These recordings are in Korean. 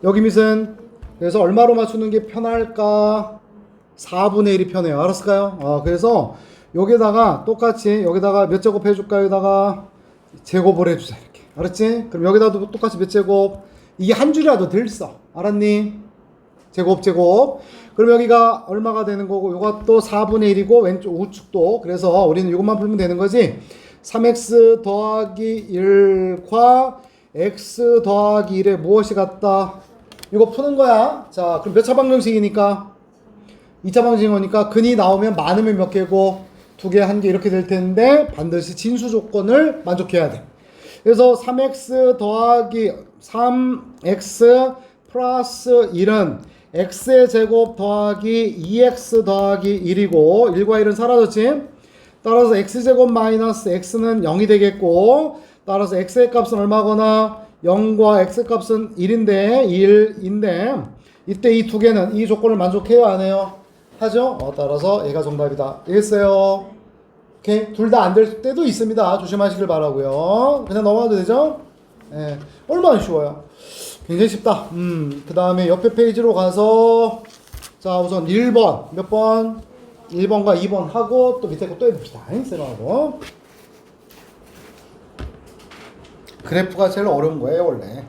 여기 밑은 그래서 얼마로 맞추는 게 편할까? 4분의 1이 편해요. 알았을까요? 그래서 여기다가 똑같이 여기다가 몇 제곱 해줄까? 여기다가 제곱을 해주자 이렇게. 알았지? 그럼 여기다도 똑같이 몇 제곱? 이게 한 줄이라도 덜 써. 알았니? 제곱. 그럼 여기가 얼마가 되는 거고 이것도 4분의 1이고 왼쪽 우측도. 그래서 우리는 이것만 풀면 되는 거지. 3x 더하기 1과 x 더하기 1에 무엇이 같다? 이거 푸는 거야. 자, 그럼 몇 차 방정식이니까? 2차 방정식이니까 근이 나오면 많으면 몇 개고 2개, 1개 이렇게 될 텐데 반드시 진수 조건을 만족해야 돼. 그래서 3x 더하기 3x 플러스 1은 x의 제곱 더하기 2x 더하기 1이고 1과 1은 사라졌지? 따라서 x제곱 마이너스 x는 0이 되겠고 따라서 x의 값은 얼마거나 0과 x값은 1인데 1인데 이때 이 두 개는 이 조건을 만족해요 안 해요? 하죠? 따라서 얘가 정답이다. 알겠어요? 오케이? 둘 다 안 될 때도 있습니다. 조심하시길 바라고요. 그냥 넘어가도 되죠? 예. 얼마나 쉬워요. 굉장히 쉽다. 그 다음에 옆에 페이지로 가서 자 우선 1번 몇 번? 1번과 2번 하고 또 밑에 거 또 해봅시다. 쌤하고 그래프가 제일 어려운 거예요 원래.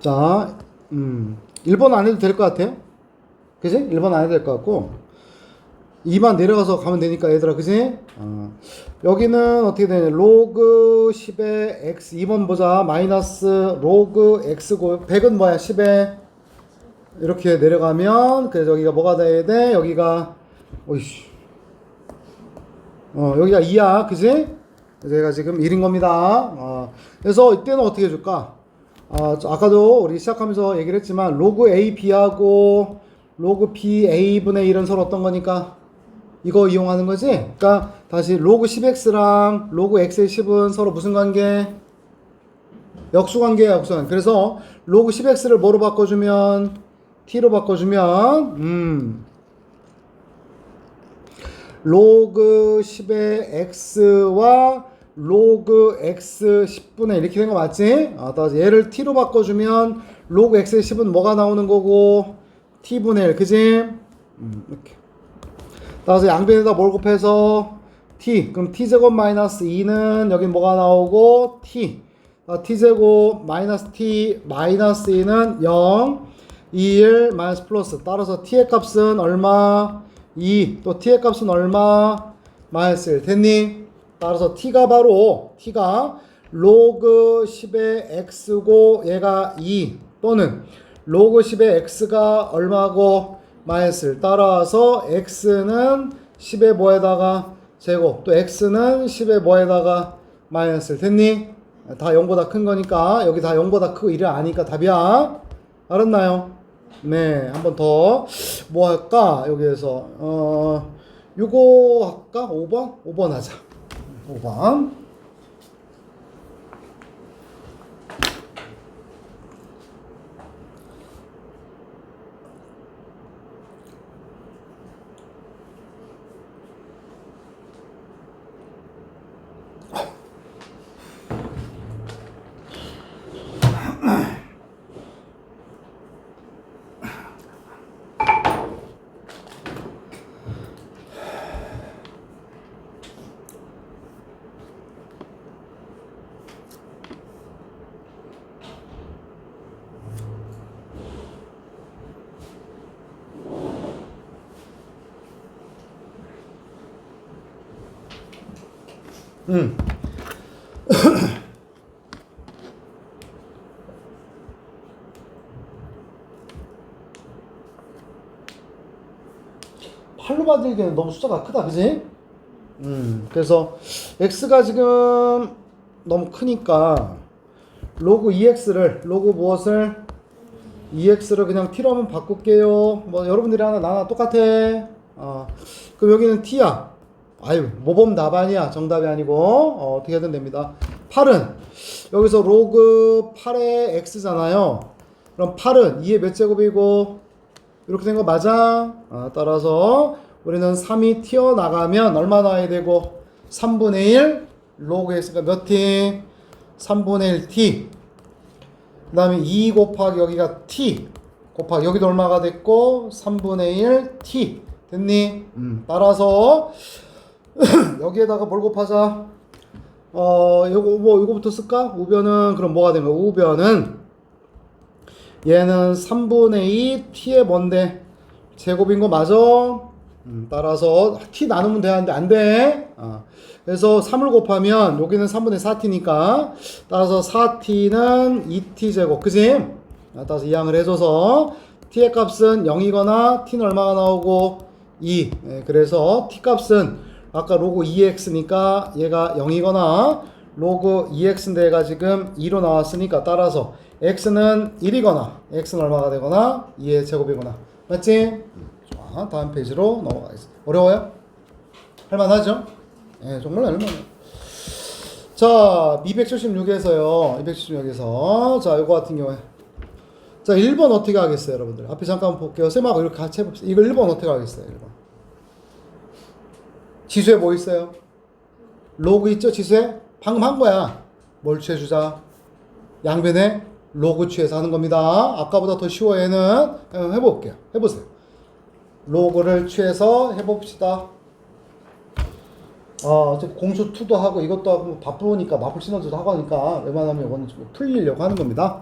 자, 1번 안 해도 될 것 같아요. 그지? 1번 안 해도 될 것 같고 2만 내려가서 가면 되니까 얘들아 그지? 여기는 어떻게 되냐 로그 10의 x 2번 보자 마이너스 로그 x고 100은 뭐야 10에 이렇게 내려가면 그래서 여기가 뭐가 돼야 돼? 여기가 오이씨 여기가 2야 그지? 그래서 얘가 지금 1인 겁니다. 그래서 이때는 어떻게 해줄까? 아까도 우리 시작하면서 얘기를 했지만 로그 A, B하고 로그 B, A분의 1은 서로 어떤 거니까 이거 이용하는 거지? 그러니까 다시 로그 10x랑 로그 x의 10은 서로 무슨 관계? 역수관계야 역수관계. 그래서 로그 10x를 뭐로 바꿔주면? t로 바꿔주면 로그 10의 x와 로그 x 10분의 이렇게 된 거 맞지? 따라서 얘를 t로 바꿔주면 로그 x의 10은 뭐가 나오는 거고 t분의 1 그지? 이렇게 따라서 양변에다 뭘 곱해서 t 그럼 t제곱 마이너스 2는 여기 뭐가 나오고 t t제곱 마이너스 t 마이너스 2는 0 2, 1 마이너스 플러스 따라서 t의 값은 얼마? 2 또 t의 값은 얼마? 마이너스 1 됐니? 따라서 t가 바로 t가 로그 10의 x고 얘가 2 또는 로그 10의 x가 얼마고 마이너스 1 따라서 x는 10의 뭐에다가 제곱 또 x는 10의 뭐에다가 마이너스 1 됐니? 다 0보다 큰 거니까 여기 다 0보다 크고 1을 아니까 답이야. 알았나요? 네, 한 번 더 뭐 할까? 여기에서 요거 할까? 5번? 5번 하자. 5번. 할로 만들기에는 너무 숫자가 크다, 그지? 그래서 x가 지금 너무 크니까 로그 2x를 로그 무엇을 2x를 그냥 t로 한번 바꿀게요. 뭐 여러분들이 하나 나나 똑같아. 그럼 여기는 t야. 아유, 모범 답안이야. 정답이 아니고 어떻게 하든 됩니다. 8은 여기서 로그 8의 x잖아요. 그럼 8은 2의 몇 제곱이고 이렇게 된 거 맞아? 따라서 우리는 3이 튀어나가면 얼마 나와야 되고 3분의 1 로그 x가 몇 t? 3분의 1t. 그 다음에 2 곱하기 여기가 t 곱하기 여기도 얼마가 됐고 3분의 1 t 됐니? 따라서 여기에다가 뭘 곱하자? 요거부터 쓸까? 우변은 그럼 뭐가 된 거야? 우변은 얘는 3분의 2 t의 뭔데? 제곱인 거 맞아? 따라서 t 나누면 되는데 안 돼. 그래서 3을 곱하면 여기는 3분의 4t니까 따라서 4t는 2t 제곱, 그지? 따라서 이항을 해줘서 t의 값은 0이거나 t는 얼마가 나오고 2. 그래서 t 값은 아까 로그 2x니까 얘가 0이거나 로그 2x인데 얘가 지금 2로 나왔으니까 따라서 x는 1이거나 x는 얼마가 되거나 2의 제곱이거나, 맞지? 좋아, 다음 페이지로 넘어가겠습니다. 어려워요? 할만하죠? 예, 정말 할만해요. 자, 276에서요. 276에서 자, 이거 같은 경우에 자, 1번 어떻게 하겠어요, 여러분들? 앞에 잠깐 볼게요. 쌤하고 이렇게 같이 해봅시다. 이거 1번 어떻게 하겠어요, 1번? 지수에 뭐 있어요? 로그 있죠, 지수에? 방금 한 거야. 뭘 취해주자? 양변에 로그 취해서 하는 겁니다. 아까보다 더 쉬워, 얘는. 해볼게요. 해보세요. 로그를 취해서 해봅시다. 어차피 공수2도 하고 이것도 하고 바쁘니까 마블 시너지도 하고 하니까 웬만하면 이거는 좀 풀리려고 하는 겁니다.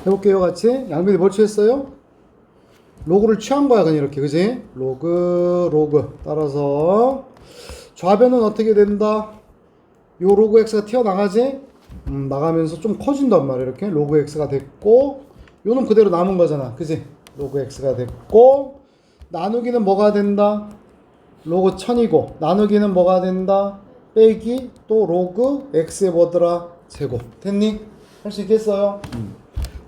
해볼게요, 같이. 양변이 뭘 취했어요? 로그를 취한 거야, 그냥 이렇게, 그지? 로그. 따라서 좌변은 어떻게 된다? 요 로그 x가 튀어나가지? 나가면서 좀 커진단 말이야, 이렇게. 로그 x가 됐고, 요는 그대로 남은 거잖아, 그지? 로그 x가 됐고, 나누기는 뭐가 된다? 로그 1000이고, 나누기는 뭐가 된다? 빼기 또 로그 x의 뭐더라? 제곱. 됐니? 할 수 있겠어요?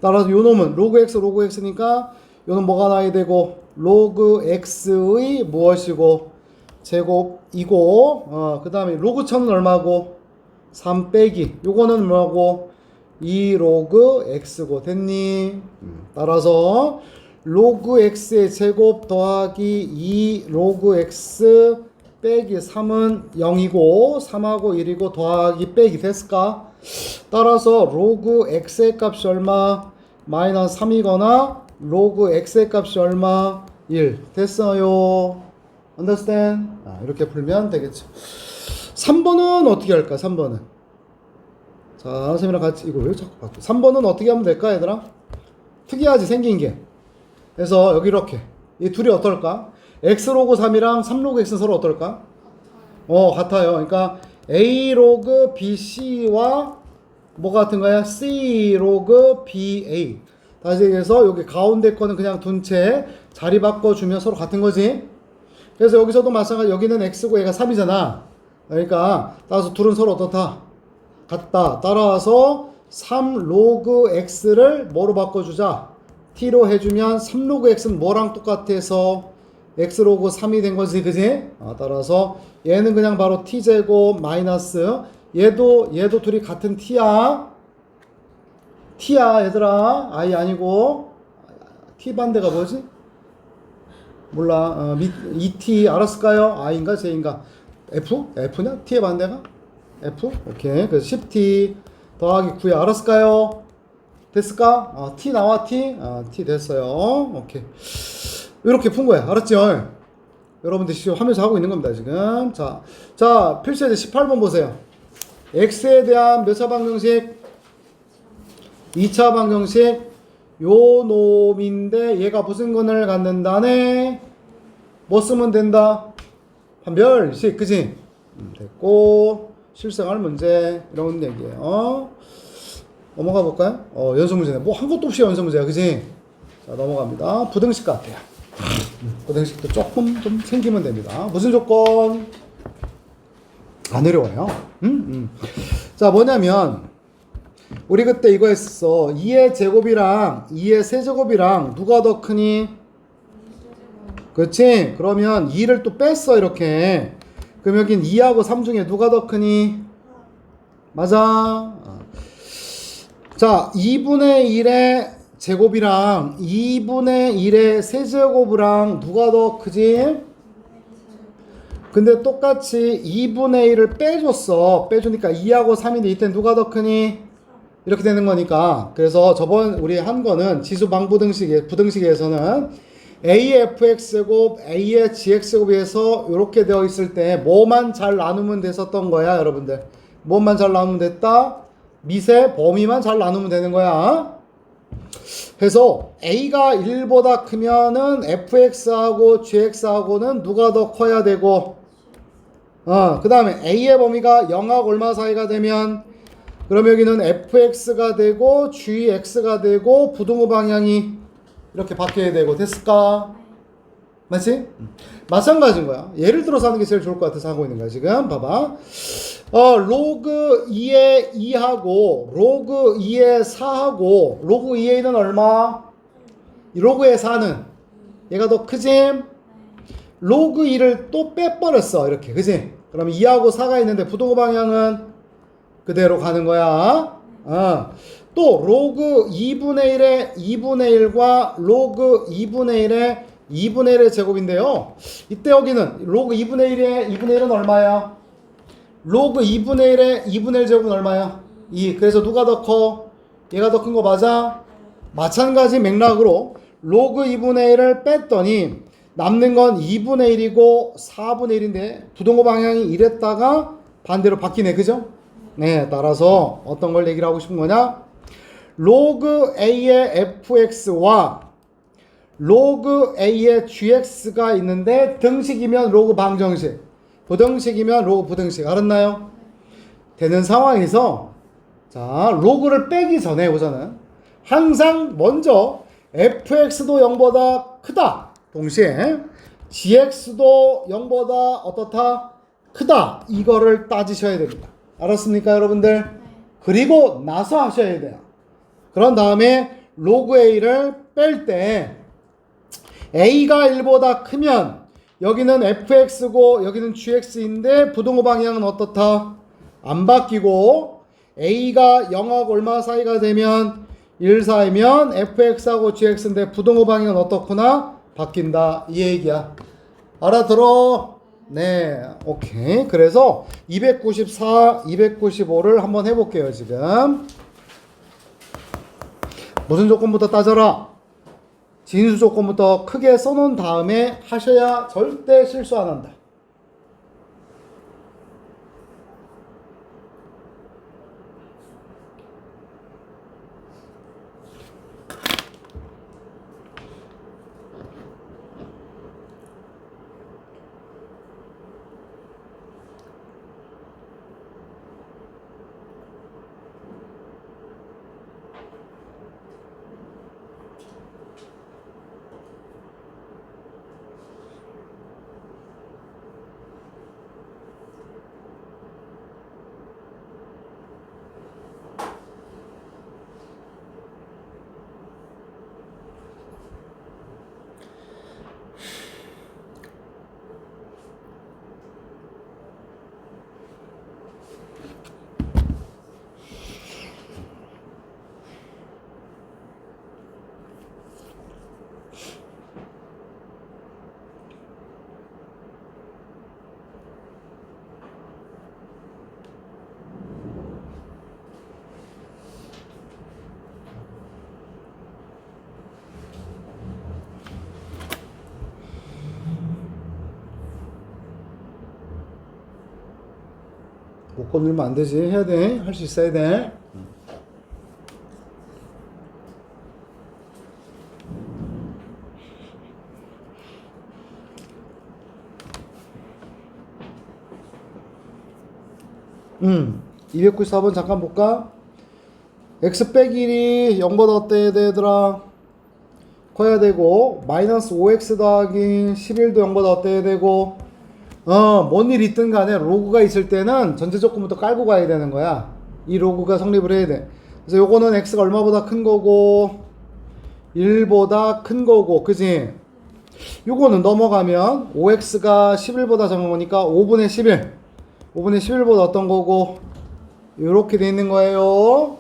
따라서 요 놈은 로그 x니까 요는 뭐가 나야 되고 로그 x의 무엇이고 제곱이고 그 다음에 로그 1000은 얼마고 3 빼기 요거는 뭐고 2 로그 x고 됐니? 따라서 로그 x의 제곱 더하기 2 로그 x 빼기 3은 0이고 3하고 1이고 더하기 빼기 됐을까? 따라서 로그 x의 값이 얼마? 마이너스 3이거나 로그 x의 값이 얼마? 1 됐어요. understand? 이렇게 풀면 되겠죠. 3번은 어떻게 할까? 3번은 자 선생님이랑 같이 이거 왜 자꾸 바뀌어? 3번은 어떻게 하면 될까 얘들아? 특이하지 생긴 게. 그래서 여기 이렇게 이 둘이 어떨까? x 로그 3이랑 3 로그 x는 서로 어떨까? 같아요. 그러니까 a 로그 bc와 뭐 같은 거야? c 로그 ba. 다시 얘기해서 여기 가운데 거는 그냥 둔 채 자리 바꿔주면 서로 같은 거지. 그래서 여기서도 마찬가지. 여기는 x고 얘가 3이잖아. 그러니까 따라서 둘은 서로 어떻다? 같다. 따라서 3 로그 x를 뭐로 바꿔주자? t로 해주면 3 로그 x는 뭐랑 똑같아서 x 로그 3이 된 거지, 그지? 따라서 얘는 그냥 바로 t제곱 마이너스 얘도 둘이 같은 t야. t야 얘들아. i 아니고 t 반대가 뭐지? 몰라. 2t 알았을까요? i인가 j인가? f? f냐? t의 반대가? f? 오케이. 그래서 10t 더하기 9에 알았을까요? 됐을까? t 나와 t? t 됐어요. 오케이. 이렇게 푼 거야. 알았죠? 여러분들 지금 하면서 하고 있는 겁니다, 지금. 자, 필수에 18번 보세요. x에 대한 몇 차 방정식? 2차 방정식. 요 놈인데 얘가 무슨 근을 갖는다네? 뭐 쓰면 된다? 판별식, 그지? 됐고, 실생활 문제, 이런 얘기예요. 넘어가 볼까요? 연습 문제네. 뭐 한 것도 없이 연습 문제야, 그지? 자, 넘어갑니다. 부등식 같아요. 부등식도 조금 좀 생기면 됩니다. 무슨 조건? 안 어려워요. 자, 뭐냐면, 우리 그때 이거 했어. 2의 제곱이랑 2의 세제곱이랑 누가 더 크니? 그렇지? 그러면 2를 또 뺐어, 이렇게. 그럼 여긴 2하고 3 중에 누가 더 크니? 맞아. 자, 2분의 1의 제곱이랑 2분의 1의 세제곱이랑 누가 더 크지? 근데 똑같이 2분의 1을 빼줬어. 빼주니까 2하고 3인데 이때 누가 더 크니? 이렇게 되는 거니까. 그래서 저번 우리 한 거는 부등식에서는 a의 fx제곱, a의 gx제곱에서 이렇게 되어 있을 때 뭐만 잘 나누면 됐었던 거야, 여러분들. 뭐만 잘 나누면 됐다? 밑에 범위만 잘 나누면 되는 거야. 그래서 a가 1보다 크면은 fx하고 gx하고는 누가 더 커야 되고, 그 다음에 a의 범위가 0하고 얼마 사이가 되면, 그럼 여기는 fx가 되고 gx가 되고 부등호 방향이 이렇게 바뀌어야 되고. 됐을까? 맞지? 마찬가지인 거야. 예를 들어서 하는 게 제일 좋을 것 같아서 하고 있는 거야, 지금. 봐봐. 로그 2의 2하고 로그 2의 4하고 로그 2의 1은 얼마? 로그의 4는 얘가 더 크지? 로그 2를 또 빼버렸어, 이렇게. 그지? 그럼 2하고 4가 있는데 부등호 방향은 그대로 가는 거야. 또 로그 2분의 1의 2분의 1과 로그 2분의 1의 2분의 1의 제곱인데요. 이때 여기는 로그 2분의 1의 2분의 1은 얼마야? 로그 2분의 1의 2분의 1 제곱은 얼마야? 2. 그래서 누가 더 커? 얘가 더 큰 거 맞아? 마찬가지 맥락으로 로그 2분의 1을 뺐더니 남는 건 2분의 1이고 4분의 1인데 부등호 방향이 이랬다가 반대로 바뀌네, 그죠? 네, 따라서 어떤 걸 얘기를 하고 싶은 거냐? 로그 a의 fx와 로그 a의 gx가 있는데 등식이면 로그 방정식, 부등식이면 로그 부등식. 알았나요? 되는 상황에서 자, 로그를 빼기 전에 우선은 항상 먼저 fx도 0보다 크다. 동시에 gx도 0보다 어떻다? 크다. 이거를 따지셔야 됩니다. 알았습니까, 여러분들? 그리고 나서 하셔야 돼요. 그런 다음에 로그 a를 뺄 때 a가 1보다 크면 여기는 fx고 여기는 gx인데 부등호 방향은 어떻다? 안 바뀌고 A가 0하고 얼마 사이가 되면 1 사이면 fx하고 gx인데 부동호 방향은 어떻구나? 바뀐다. 이 얘기야. 알아들어? 네, 오케이. 그래서 294, 295를 한번 해볼게요, 지금. 무슨 조건부터 따져라? 진수 조건부터 크게 써놓은 다음에 하셔야 절대 실수 안 한다. 못 건들면 안 되지. 해야 돼. 할 수 있어야 돼. 음. 294번 잠깐 볼까? x 빼기 1이 0보다 어때야 되더라? 커야 되고 마이너스 5x 더하기 11도 0보다 어때야 되고 뭔 일 있든 간에 로그가 있을 때는 전제 조건부터 깔고 가야 되는 거야. 이 로그가 성립을 해야 돼. 그래서 요거는 x가 얼마보다 큰 거고 1보다 큰 거고 그지? 요거는 넘어가면 5x가 11보다 작은 거니까 5분의 11 5분의 11보다 어떤 거고 요렇게 돼 있는 거예요.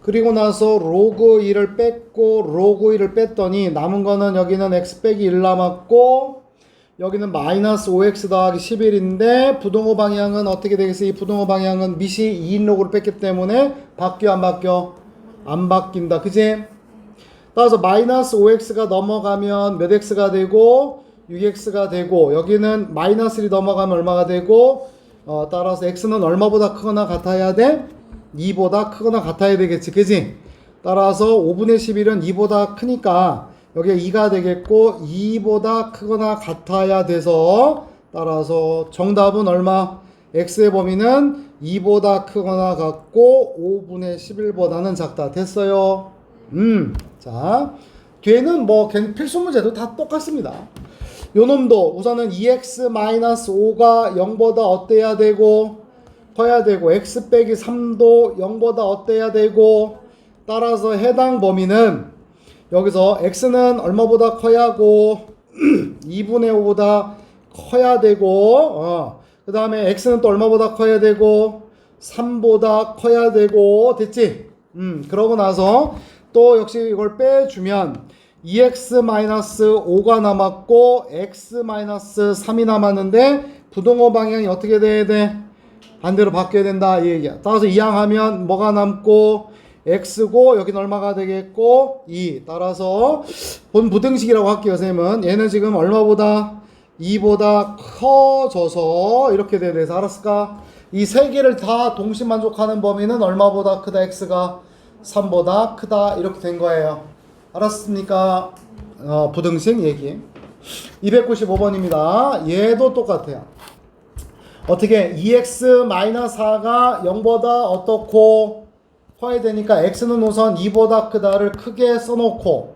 그리고 나서 로그 2를 뺐고 로그 2를 뺐더니 남은 거는 여기는 x 빼기 1 남았고 여기는 마이너스 5x 더하기 11인데 부동호 방향은 어떻게 되겠어요? 이 부동호 방향은 밑이 2인 로그를 뺐기 때문에 바뀌어 안 바뀌어? 안 바뀐다. 그지? 따라서 마이너스 5x가 넘어가면 몇 x가 되고 6x가 되고 여기는 마이너스 1이 넘어가면 얼마가 되고 따라서 x는 얼마보다 크거나 같아야 돼? 2보다 크거나 같아야 되겠지. 그지? 따라서 5분의 11은 2보다 크니까 여기가 2가 되겠고 2보다 크거나 같아야 돼서 따라서 정답은 얼마? x의 범위는 2보다 크거나 같고 5분의 11보다는 작다. 됐어요. 자, 뒤에는 뭐 필수 문제도 다 똑같습니다. 요 놈도 우선은 2x-5가 0보다 어때야 되고 커야 되고 x 빼기 3도 0보다 어때야 되고 따라서 해당 범위는 여기서 x는 얼마보다 커야 하고 2분의 5보다 커야 되고 그 다음에 x는 또 얼마보다 커야 되고 3보다 커야 되고 됐지? 그러고 나서 또 역시 이걸 빼주면 2x-5가 남았고 x-3이 남았는데 부동호 방향이 어떻게 돼야 돼? 반대로 바뀌어야 된다 이 얘기야. 따라서 이항하면 뭐가 남고 x고 여기는 얼마가 되겠고 2. 따라서 본 부등식이라고 할게요. 선생님은 얘는 지금 얼마보다 2보다 커져서 이렇게 돼서 알았을까? 이 세 개를 다 동시 만족하는 범위는 얼마보다 크다? x가 3보다 크다 이렇게 된 거예요. 알았습니까? 부등식 얘기 295번입니다. 얘도 똑같아요. 어떻게 2x-4가 0보다 어떻고 커야 되니까 x는 우선 2보다 크다를 크게 써놓고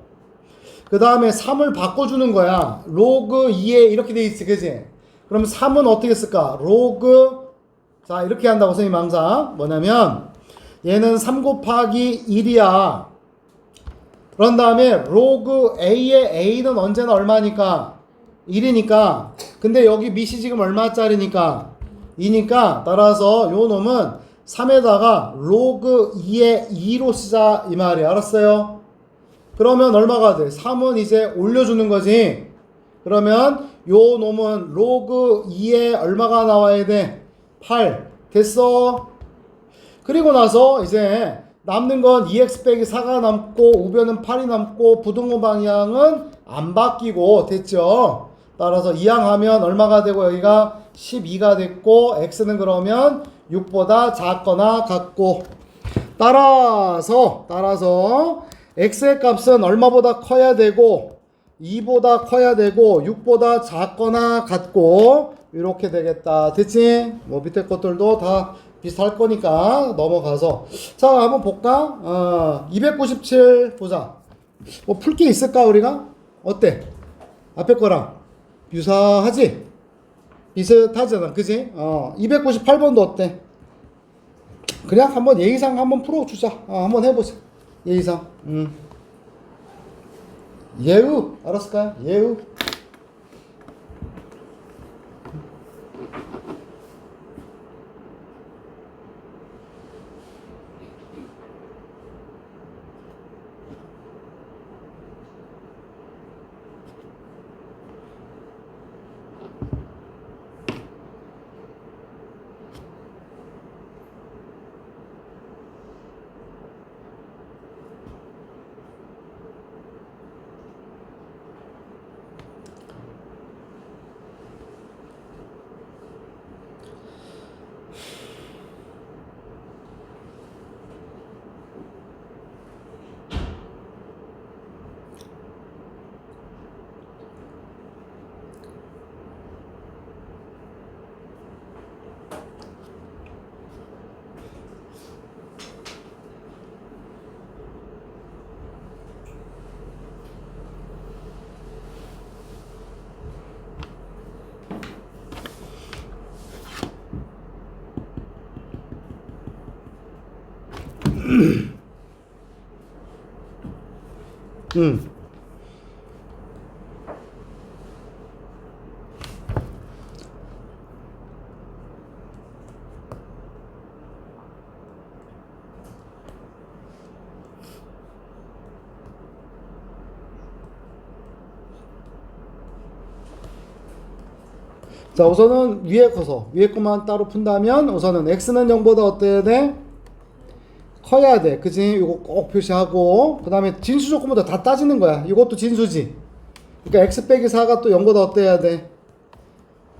그 다음에 3을 바꿔주는 거야. 로그 2에 이렇게 돼 있지 그지? 그럼 3은 어떻게 쓸까? 로그 자 이렇게 한다고 선생님 항상 뭐냐면 얘는 3 곱하기 1이야. 그런 다음에 로그 a의 a는 언제나 얼마니까? 1이니까 근데 여기 밑이 지금 얼마짜리니까? 2니까 따라서 요 놈은 3에다가 로그 2의 2로 쓰자 이 말이야. 알았어요? 그러면 얼마가 돼? 3은 이제 올려주는 거지. 그러면 요 놈은 로그 2에 얼마가 나와야 돼? 8. 됐어? 그리고 나서 이제 남는 건 2x 빼기 4가 남고 우변은 8이 남고 부등호 방향은 안 바뀌고 됐죠? 따라서 이항하면 얼마가 되고 여기가 12가 됐고 x는 그러면 6보다 작거나 같고 따라서 x의 값은 얼마보다 커야 되고 2보다 커야 되고 6보다 작거나 같고 이렇게 되겠다. 됐지? 뭐 밑에 것들도 다 비슷할 거니까 넘어가서 자 한번 볼까? 297 보자. 뭐 풀 게 있을까 우리가? 어때? 앞에 거랑 유사하지? 비슷하잖아. 그지? 298번도 어때? 그냥 한번 예의상 한번 풀어주자. 한번 해보자. 예의상. 예우 알았을까요? 예우. 자 우선은 위에 것만 따로 푼다면 우선은 x는 0보다 어때야 돼? 커야 돼. 그지? 이거 꼭 표시하고 그 다음에 진수 조건부터 다 따지는 거야. 이것도 진수지. 그러니까 x 빼기 4가 또 0보다 어때야 돼?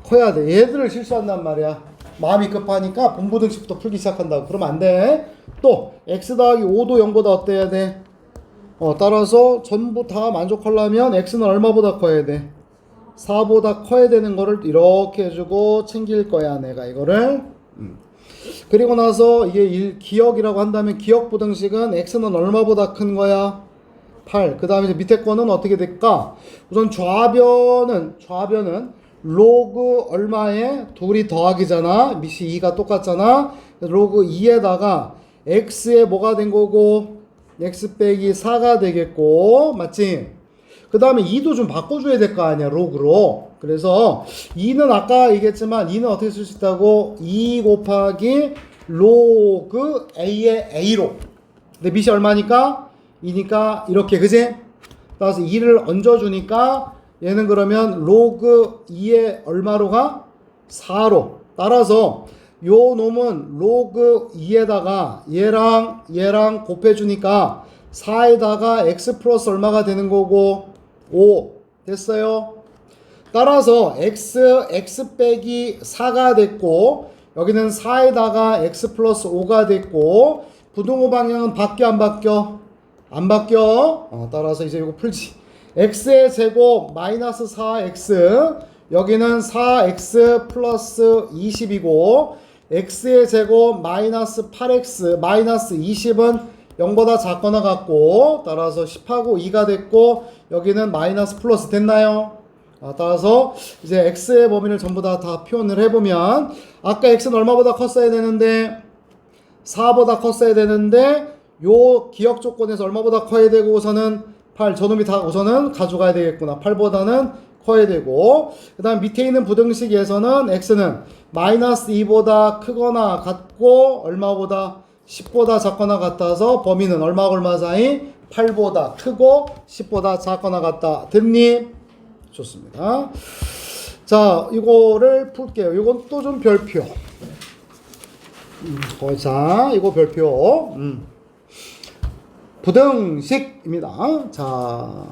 커야 돼. 얘들을 실수한단 말이야. 마음이 급하니까 본부등식부터 풀기 시작한다고. 그러면 안 돼. 또 x 더하기 5도 0보다 어때야 돼? 따라서 전부 다 만족하려면 x는 얼마보다 커야 돼? 4보다 커야 되는 거를 이렇게 해주고 챙길 거야 내가 이거를. 그리고 나서 이게 기억이라고 한다면 기억 부등식은 x는 얼마보다 큰 거야? 8. 그 다음에 밑에 거는 어떻게 될까? 우선 좌변은 로그 얼마에 둘이 더하기잖아. 밑이 2가 똑같잖아. 로그 2에다가 x에 뭐가 된 거고 x 빼기 4가 되겠고 맞지? 그 다음에 2도 좀 바꿔줘야 될 거 아니야 로그로. 그래서 2는 아까 얘기했지만 2는 어떻게 쓸 수 있다고? 2 곱하기 로그 a의 a로. 근데 밑이 얼마니까? 2니까 이렇게 그지? 따라서 2를 얹어주니까 얘는 그러면 로그 2의 얼마로 가? 4로. 따라서 요 놈은 로그 2에다가 얘랑 곱해주니까 4에다가 x 플러스 얼마가 되는 거고 5 됐어요. 따라서 x 빼기 4가 됐고 여기는 4에다가 x 플러스 5가 됐고 부등호 방향은 바뀌어 안 바뀌어? 안 바뀌어. 따라서 이제 이거 풀지. x의 제곱 마이너스 4x 여기는 4x 플러스 20이고 x의 제곱 마이너스 8x 마이너스 20은 0보다 작거나 같고 따라서 10하고 2가 됐고 여기는 마이너스 플러스 됐나요? 따라서 이제 x의 범위를 전부 다 표현을 해보면 아까 x는 얼마보다 컸어야 되는데 4보다 컸어야 되는데 요 기억 조건에서 얼마보다 커야 되고 우선은 8 저놈이 다 우선은 가져가야 되겠구나. 8보다는 커야 되고, 그 다음 밑에 있는 부등식에서는 x는 마이너스 2보다 크거나 같고 얼마보다 10보다 작거나 같아서 범위는 얼마하고 얼마 사이? 8보다 크고 10보다 작거나 같다. 됐니? 좋습니다. 자, 이거를 풀게요. 이건 또 좀 별표. 자, 이거 별표. 부등식입니다. 자,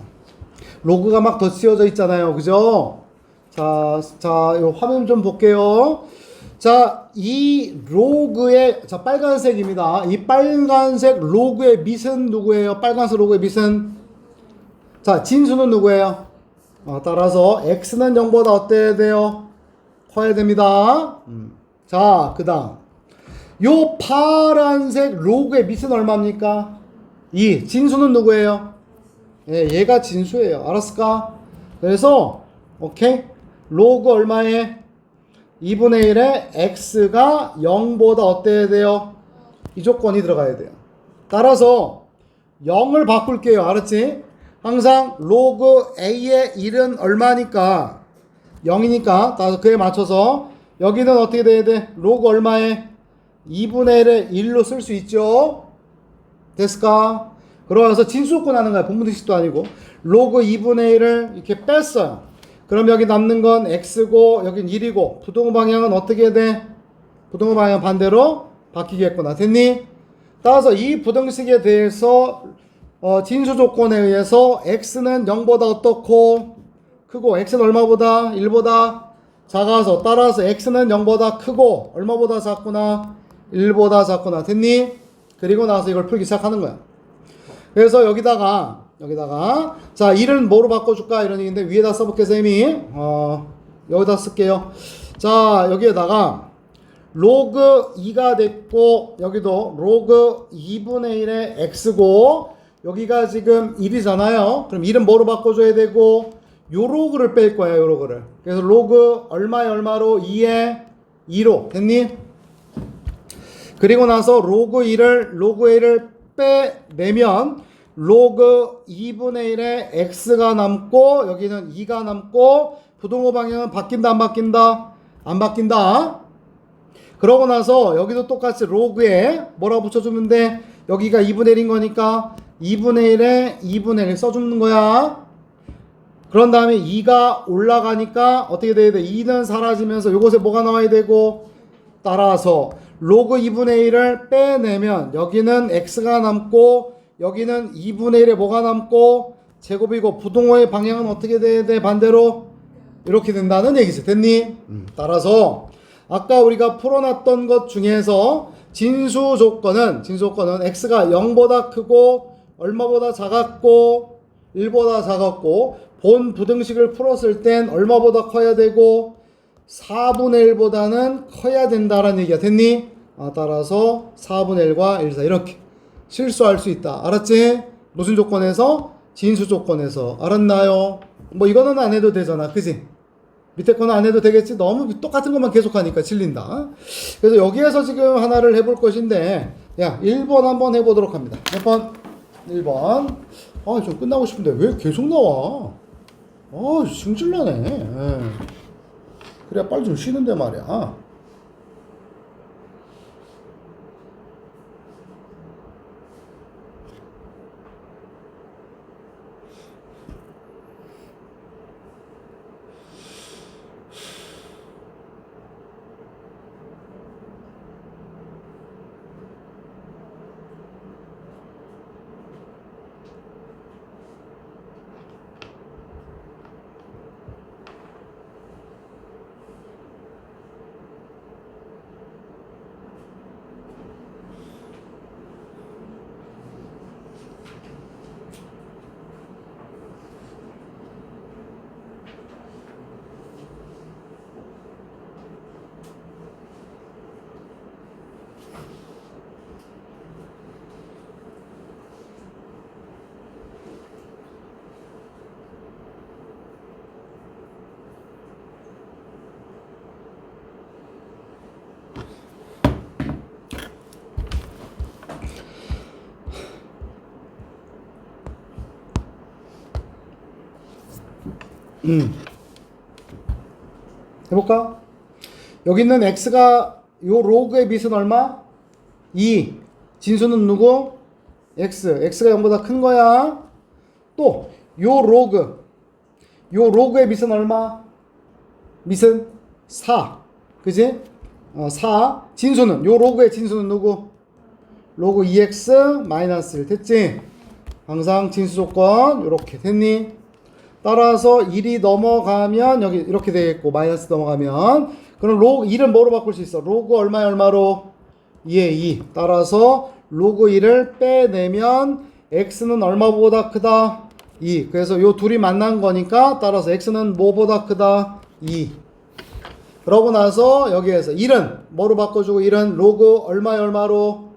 로그가 막 덧씌워져 있잖아요. 그죠? 자, 이 화면 좀 볼게요. 자, 이 로그의, 자, 빨간색입니다. 이 빨간색 로그의 밑은 누구예요? 빨간색 로그의 밑은? 자, 진수는 누구예요? 따라서 x는 0보다 어때야 돼요? 커야 됩니다. 자, 그 다음. 요 파란색 로그의 밑은 얼마입니까? 2. 진수는 누구예요? 예, 얘가 진수예요. 알았을까? 그래서 오케이. 로그 얼마에? 2분의 1에 x가 0보다 어때야 돼요? 이 조건이 들어가야 돼요. 따라서 0을 바꿀게요. 알았지? 항상 로그 a의 1은 얼마니까? 0이니까 따라서 그에 맞춰서 여기는 어떻게 돼야 돼? 로그 얼마에? 2분의 1에 1로 쓸 수 있죠? 됐을까? 그러면서 진수조건 하는 거야. 분분식도 아니고. 로그 2분의 1을 이렇게 뺐어요. 그럼 여기 남는 건 x고 여긴 1이고 부동호 방향은 어떻게 돼? 부동호 방향 반대로 바뀌겠구나. 됐니? 따라서 이 부등식에 대해서 진수 조건에 의해서 x는 0보다 어떻고 크고 x는 얼마보다? 1보다 작아서 따라서 x는 0보다 크고 얼마보다 작구나? 1보다 작구나. 됐니? 그리고 나서 이걸 풀기 시작하는 거야. 그래서 여기다가 자 1은 뭐로 바꿔줄까 이런 얘기인데 위에다 써볼게 쌤이. 여기다 쓸게요. 자 여기에다가 로그 2가 됐고 여기도 로그 2분의 1의 x고 여기가 지금 1이잖아요. 그럼 1은 뭐로 바꿔줘야 되고 요 로그를 뺄 거야. 요 로그를. 그래서 로그 얼마에 얼마로? 2에 2로. 됐니? 그리고 나서 로그 1을 빼내면 로그 2분의 1에 x가 남고 여기는 2가 남고 부동호 방향은 바뀐다 안 바뀐다? 안 바뀐다. 그러고 나서 여기도 똑같이 로그에 뭐라고 붙여주면 돼? 여기가 2분의 1인 거니까 2분의 1에 2분의 1 써주는 거야. 그런 다음에 2가 올라가니까 어떻게 돼야 돼? 2는 사라지면서 요것에 뭐가 나와야 되고 따라서 로그 2분의 1을 빼내면 여기는 x가 남고 여기는 2분의 1에 뭐가 남고 제곱이고 부동호의 방향은 어떻게 돼야 돼? 반대로 이렇게 된다는 얘기지. 됐니? 따라서 아까 우리가 풀어놨던 것 중에서 진수 조건은 x가 0보다 크고 얼마보다 작았고 1보다 작았고 본 부등식을 풀었을 땐 얼마보다 커야 되고 4분의 1보다는 커야 된다라는 얘기야. 됐니? 따라서 4분의 1과 1, 4 이렇게 실수할 수 있다. 알았지? 무슨 조건에서? 진수 조건에서. 알았나요? 뭐 이거는 안 해도 되잖아. 그지? 밑에 거는 안 해도 되겠지? 너무 똑같은 것만 계속하니까 질린다. 그래서 여기에서 지금 하나를 해볼 것인데 야 1번 한번 해보도록 합니다. 몇 번? 1번. 좀 끝나고 싶은데 왜 계속 나와? 승질나네. 그래야 빨리 좀 쉬는데 말이야. 해볼까? 여기 있는 x가 요 로그의 밑은 얼마? 2. 진수는 누구? x가 0보다 큰 거야. 또 요 로그의 밑은 얼마? 밑은 4. 그지? 4. 진수는 요 로그의 진수는 누구? 로그 2x 마이너스 1 됐지? 항상 진수 조건 요렇게 됐니? 따라서 1이 넘어가면 여기 이렇게 되겠고 마이너스 넘어가면 그럼 로그 1은 뭐로 바꿀 수 있어? 로그 얼마에 얼마로? 2에 2. 따라서 로그 1을 빼내면 x는 얼마보다 크다? 2. 그래서 요 둘이 만난 거니까 따라서 x는 뭐보다 크다? 2. 그러고 나서 여기에서 1은 뭐로 바꿔주고 1은 로그 얼마에 얼마로?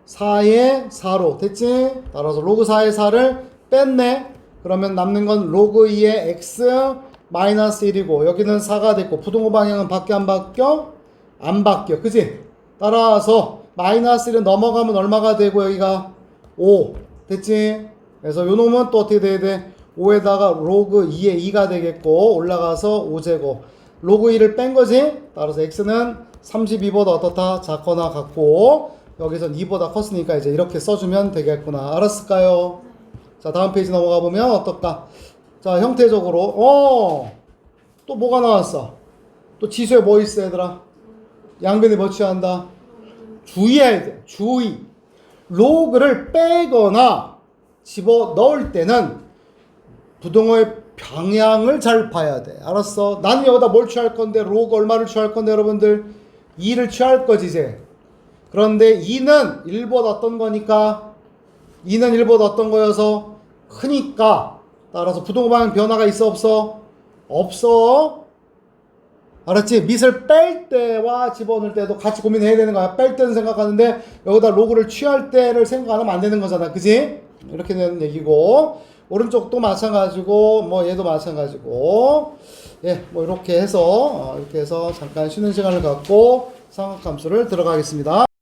4에 4로 됐지? 따라서 로그 4에 4를 뺐네. 그러면 남는 건 로그 2의 x 마이너스 1이고 여기는 4가 됐고 부동호 방향은 바뀌어 안 바뀌어? 안 바뀌어. 그지? 따라서 마이너스 1은 넘어가면 얼마가 되고 여기가 5 됐지? 그래서 요 놈은 또 어떻게 돼야 돼? 5에다가 로그 2의 2가 되겠고 올라가서 5제곱 로그 2를 뺀 거지? 따라서 x는 32보다 어떻다? 작거나 같고 여기선 2보다 컸으니까 이제 이렇게 써주면 되겠구나. 알았을까요? 자, 다음 페이지 넘어가 보면 어떨까? 자, 형태적으로 또 뭐가 나왔어? 또 지수에 뭐 있어 얘들아? 양변이 뭐 취한다? 주의해야 돼. 주의. 로그를 빼거나 집어 넣을 때는 부동호의 방향을 잘 봐야 돼. 알았어? 나는 여기다 뭘 취할 건데 로그 얼마를 취할 건데 여러분들 2를 취할 거지 이제. 그런데 2는 1보다 어떤 거니까 2는 1보다 어떤 거여서 크니까 따라서 부동호 방향 변화가 있어 없어? 없어. 알았지? 밑을 뺄 때와 집어넣을 때도 같이 고민해야 되는 거야. 뺄 때는 생각하는데 여기다 로그를 취할 때를 생각하면 안 되는 거잖아. 그지? 이렇게 되는 얘기고 오른쪽도 마찬가지고 뭐 얘도 마찬가지고 예, 뭐 이렇게 해서 잠깐 쉬는 시간을 갖고 삼각함수를 들어가겠습니다.